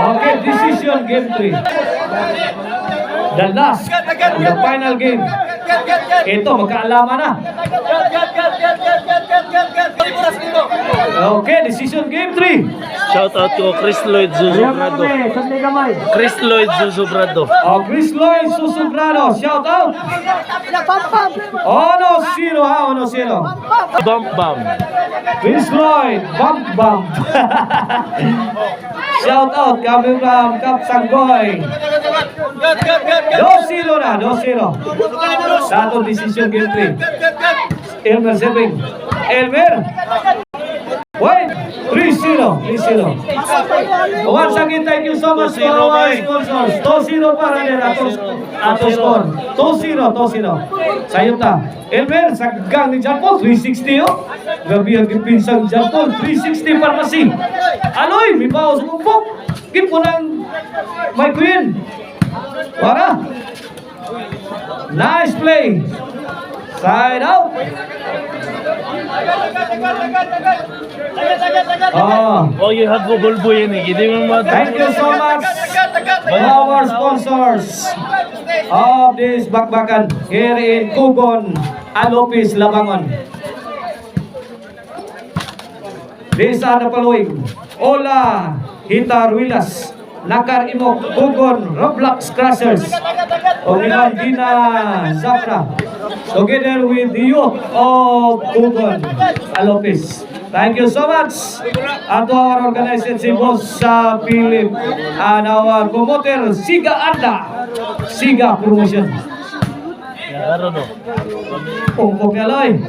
Okay, decision game 3. The last, the final game. Ito, magkaalaman na. Okay, decision game 3. Shout out to Chris Lloyd Zuzubrado. Chris Lloyd Zuzubrado. Oh, Chris Lloyd Susugrano, shout out. 1-0 ha, 1-0. Bump bump. Chris Lloyd, bump bump. Shout out coming from Kap Sanggoy. 2-0 na, 2-0. Sa atong decision game 3. Elmer serving. Elmer. Wait, 3-0. Once again, thank you so much for our sponsors. 2-0 para din ato score. 2-0. Sayot ta. Elmer, sagang ni John Paul, 360 oh. Gabi ang pinsang John Paul, 360 Pharmacy. Aloy, may bawas kumpok. Gipo ng my queen. Wala. Nice play. Side out. Oh, you have Google Boy yan eh. Hindi mo Thank you so much our sponsors of this bakbakan here in Kugon, Alopis, Labangon. These are the following: Ola Hitarwilas, Nakar Imok, Kugon, Roblox Crushers, Ogilan Dina Zafra, together with the youth of Kugon, Alopis. Thank you so much and to our organization, si Boss Philip, and our promoter, Siga Anda, Siga Promotion. Pungkok Yaloy,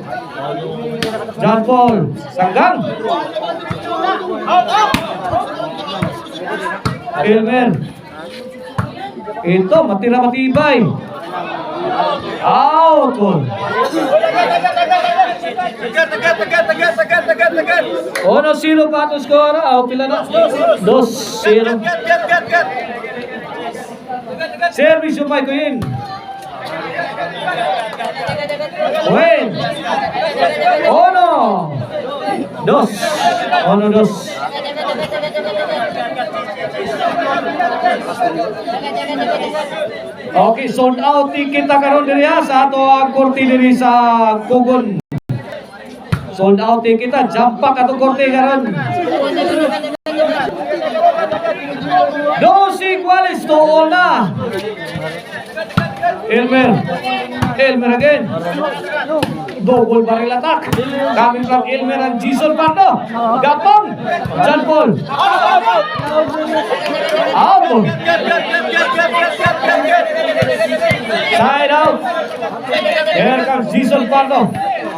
John Paul, Sanggang, Elmer. Ito, matira matibay. Out. 1-0 pa ito score. Pila na? 2-0. Service yung Mike Queen. Win. 1-2. Okay, sold out kita karon diri sa ato ang korte diri sa Kugon. Sold out kita, jampak ato korte karon. Dos iguales to all na. Elmer again. Double barrel attack. Coming from Elmer and Jason Pardo. Gapong. John Paul. Out. Side out. Here comes Jason Pardo.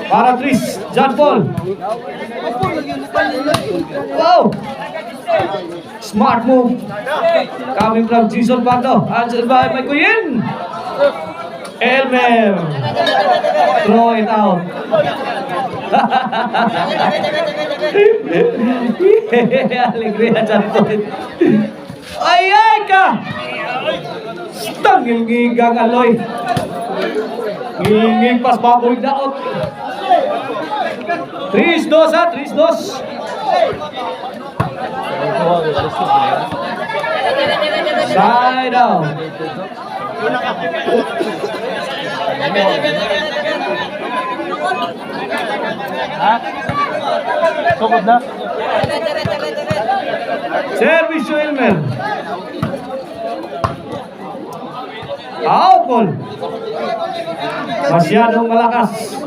Para Tris. John Paul. Wow. Smart move. Coming from Jason Pardo. Answered by Mike Queen. Elmer. Throw it out. Alegría John Paul. Ay ka. Tangil gigang Aloy. Nginging pas baboy daot. 3-2 ha, 3-2. Side out. Ha? Sukod na? Service to Elmer. Out ball. Masyadong malakas.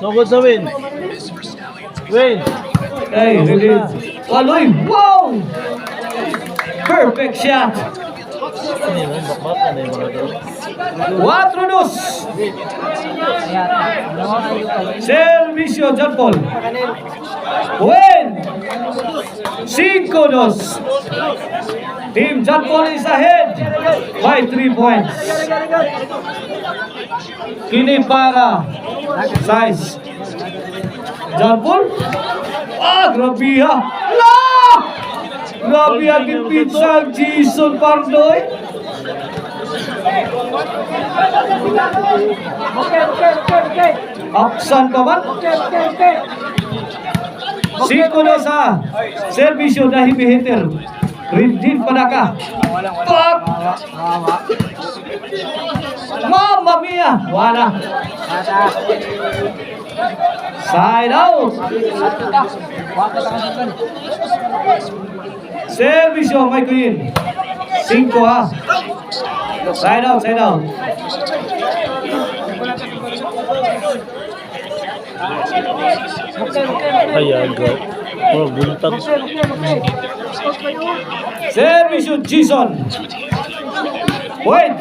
Sukod sa win. Win. Hey, release. Aloy, wow! Perfect shot. 4-2. Servicio John Paul. Win. 5-2. Team John Paul is ahead by 3 points. Kini para size John Paul. Grabe ha. Grabe ang pinsang Jason Pardoy. Aksan pa man. Siko na sa servisyo na himihiter. Ridin Padaka. Pak! Mamma mia! Wala. Side out. Servisyo, Mike Queen. 5 ha. Side out, side out. Ayaga. Oh, buntag. Servisyo, Jason. Wait.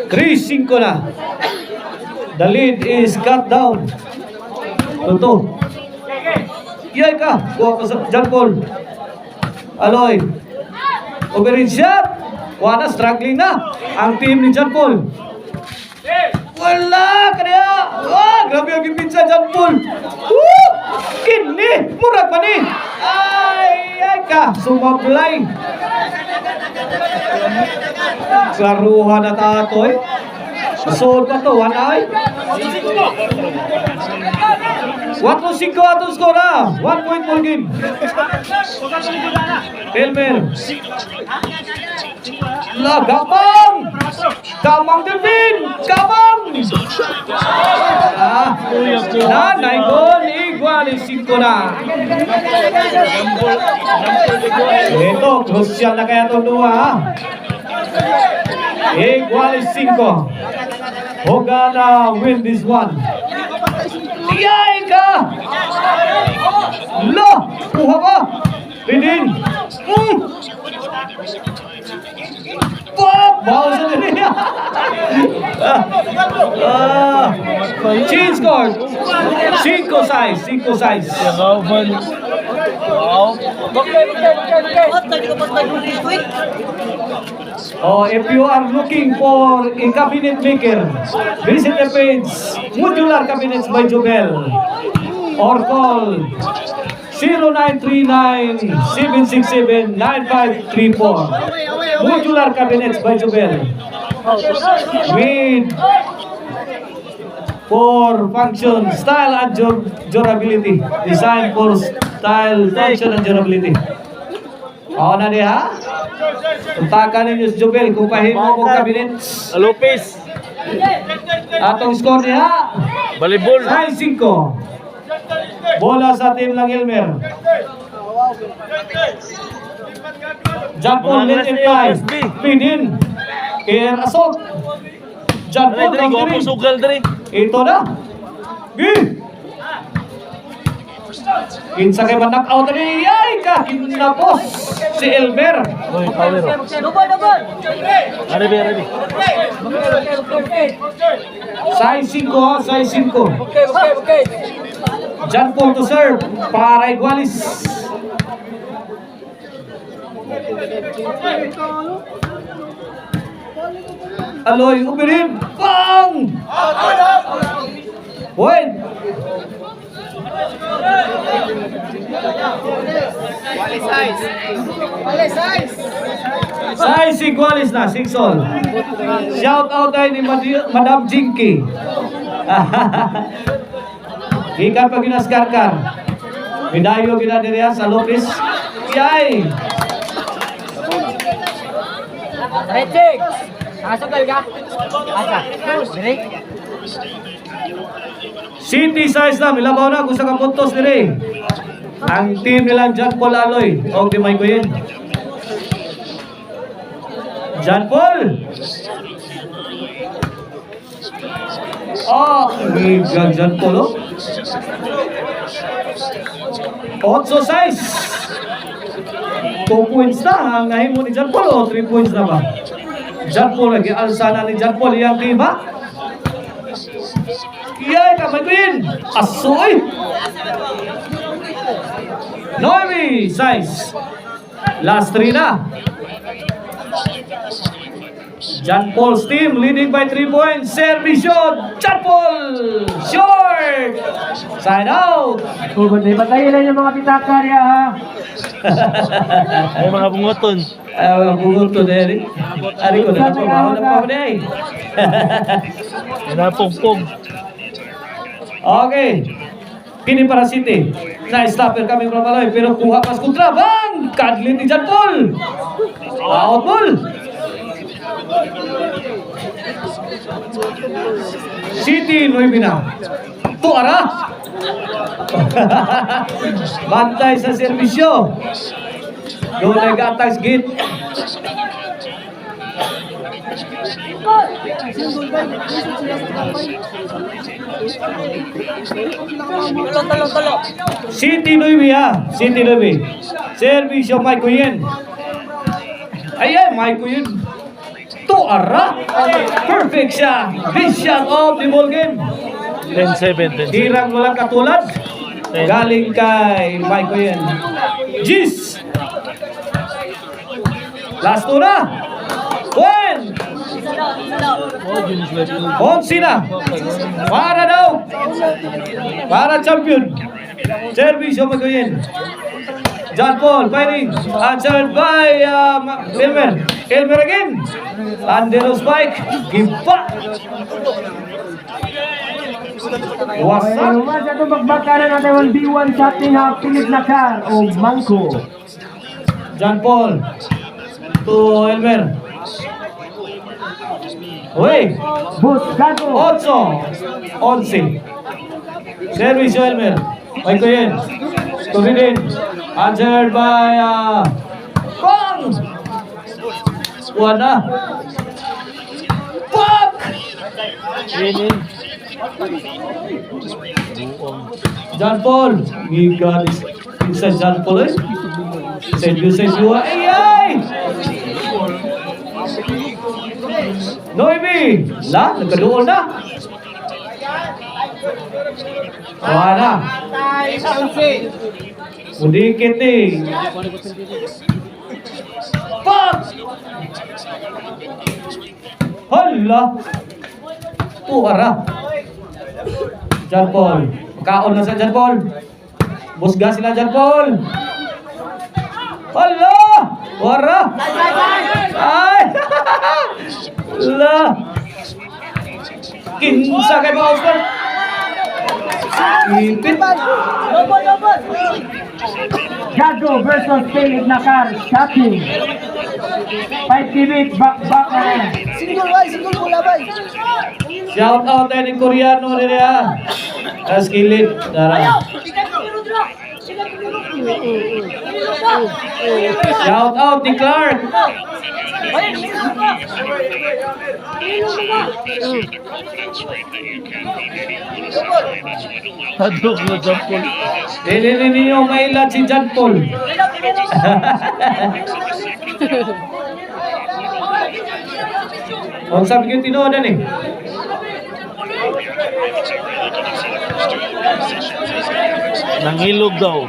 3-5 na. The lead is cut down. Tuto. Iyay ka. Kuha ka sa John Paul. Aloy. Overhead shot. Wala, struggling na. Ang team ni John Paul. Wala kaya. Grabe ang ipinsa John Paul. Woo! Kini. Murag pa ni. Ay ka. Sumablay. Klaruhan na tato eh. Sold pa to. Wala ay. 1-5 atong skor ha. 1 point per game. Elmer. La, Gabang! Gamang Devin! Gamang! Nanay gol, igual 5 na. Ito, crucial na kaya itong 2 ha. Igual 5. Hogana win this one. Iyay ka! Lo! Kuha ka! Ridin! Bawal sa nila! Change score! 5 size. Oh, if you are looking for a cabinet maker, visit the page Modular Cabinets by Jubel or call 0939-767-9534. Modular Cabinets by Jubel with for function, style and durability. Design for style, function and durability. Oo na niya. Puntakan ninyo si Jubel kung pahimo mong kabinet. Lopez. Atong score niya. Volleyball. 9-5. Bola sa team lang Elmer. John Paul, let it fly. Spin in. Air assault. John Paul, Dre, sugal Dre. ito na. Kinsa kay man knock-out ni ay ka kinapos si Elmer. Oy, power. Double. Ready. Size 5, size 5. Okay. John Paul to serve para igualis. Aloy, umirin. Bang! Wait. Size igualis na, 6 all. Shout out tayo ni Madam Jinky. Ikan pa ginaskarkar. Bidayo ginadiriya sa Lopez. Yay! Recheck. Asugal ka. Asa. Break. City size na, milabaw na kung sa kapuntos nila. Ang team nilang John Paul Aloy. O, di may ko yun. John Paul! Bigag John Paul, oh. 8 size. 2 points na. Ang nahimo ni John Paul, o 3 points na ba? John Paul, nag-ialsa na ni John Paul yung team, ha? Iyay ka, may queen! Asoy! 9 size. Last 3 na. John Paul's team leading by 3 points. Servisyo, John Paul! Short! Side out! Patayin lang yung mga pitaka niya ha. Ay mga bungoton. Bungol to dere. Ari ko na pamahaw na pa dai. Napugpog. Okay. Kini para City. Na-stopper kami from Maloy pero kuha pas kontra. Bang! Kadlin ni John Paul. Out ball. City Nueve na. Tuara. Bantay sa serbisyo. Doon ay gatas git. Talo. City Nueve ha. City Nueve. Serbisyo Mike Kuyen. Ayan, Mike Kuyen. Tuara. Perfect siya. This shot of the ball game. 10-7. Dirang walang katulad. Galing kay Mike Kuyen. Gis. Last two na. When? Onsi na. Para daw. Para champion. Service of Maguyen. John Paul firing. Answered by Elmer. Elmer again. Andero spike. Gimpa. Wasak. Lumas ito magbakaran natin ang B1 sa ating Philip Nakar o Mangko. John Paul. To Elmer. Uy. Buscago. 8-11. Service of Elmer. May Kuyen. Turidin. Answered by Kong. Wala. Fuck! Inin. John Paul. Giga isa John Paul eh. Senyo. Ay! Noemi. La, nagkadoon na. Wala. Mudikit eh. Fuck! Hala! Tuara. John Paul. Kaon na sa John Paul. Busga sila John Paul. Hala! Tuara! Ay! Hala! Kinsa kay mga Oscar? Ipit. Double. Gago versus Philip Nakar. Shocking. 5 minutes back na. Single bola bay. Shout out tayo ng Koreano nila ha. Kaskilid. Tara. Shout out ni Clark. Hadlok na Jampol. Dili ninyo mailat si John Paul. Ang sabi ko tinodan eh. Nangilog daw.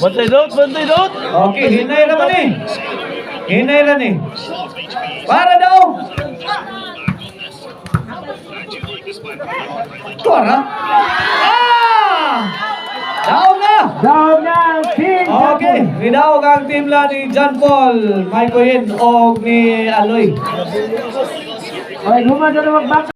Bantay dot. Okay, hinay naman eh. Hinay lang eh. Para daw. Tuara. Daw na. Down na ang team. Okay, minawag ang team la ni John Paul, Mike Kuyen o ni Aloy. Okay, lumas ito magbakaran.